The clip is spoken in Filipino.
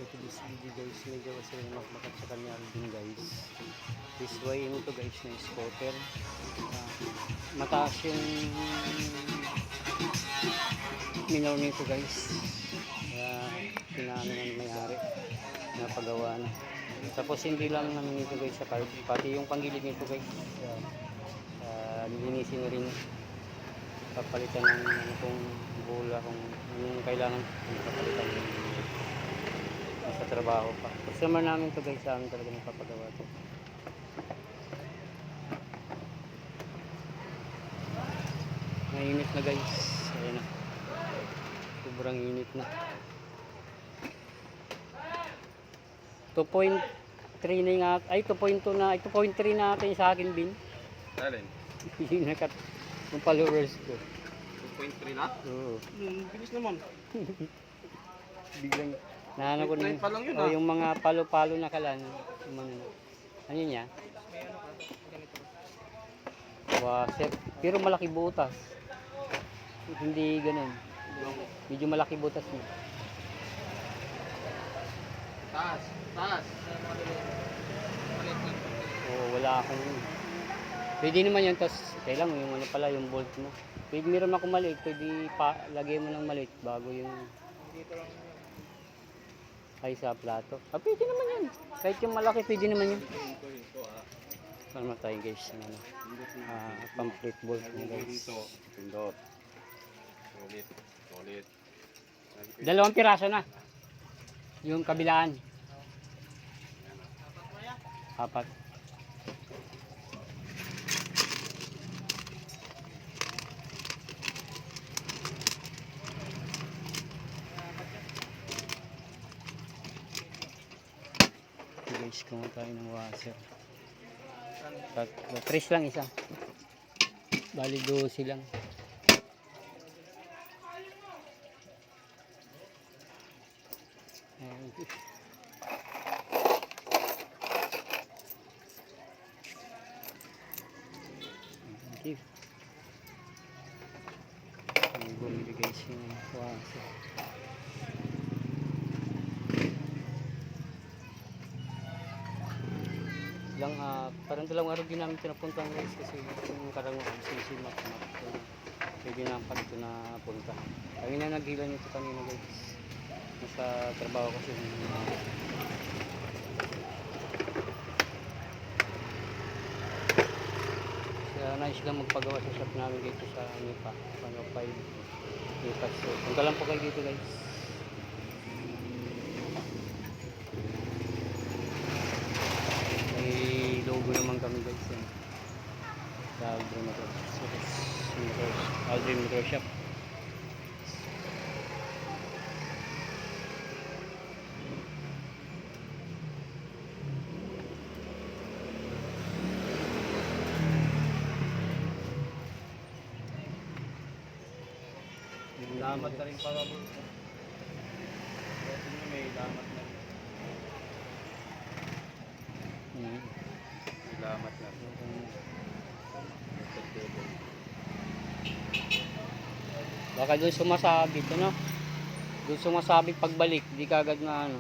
to this video guys, medyo kasi makmakat sa kanya din guys. This way ito guys na scooter. Mataas yung minor nito guys. Kaya pinano ng may-ari na pagawa na. Tapos hindi lang naman ito guys sa card, pati yung panggilid nito guys. Lilinisin na rin. Papalitan ng kung bola kung yung kailangan papalitan sa trabaho pa. Customer namin to guys, sa amin talaga nagpapagawa to. Mainit na guys, ayan na, sobrang init na. 2.3 na yung ay 2.2 na, 2.3 na natin sa akin bin. Alin? Yung nakat yung followers ko. 2.3 na? Oo. Bilis naman. Biglang naano ko na pa lang yun, yung mga palo-palo na kalan. Ano niya? Washer. Pero malaki butas. Hindi ganun. Medyo malaki butas niya. Taas. Taas. Oo, wala akong pwede naman yan, tapos kailang yung ano pala, yung bolt mo. Pwede meron ako maliit, pwede lagay mo ng maliit bago yung ay sa plato. Pwede naman yan. Kahit yung malaki, pwede naman yan. Ano tayo guys, ano, complete bolt mo guys. Pindot. Ulit. Ulit. 2 piraso na. Yung kabilaan. 4. Guys, kung tayo ng washer. 3 lang isa. Bali 12 lang. Thank you. Bumili guys yung washer. Lang parang 2 araw din namin pinapuntahan guys kasi yung karanguan sisimak pwede na pag ito na punta. Kami na naghilan ito kanina guys, nasa trabaho kasi kaya nais lang magpagawa sa shop namin dito sa Nipa 105 Nipa. So punta lang po kayo dito guys. Logo naman kami guys yan. Sa Aldrin Motor Shop. Lamat na rin pala bro. May lamat na rin. Lamat na. Baka doon sumasabit ano? Doon sumasabit pagbalik, di kagad na ano.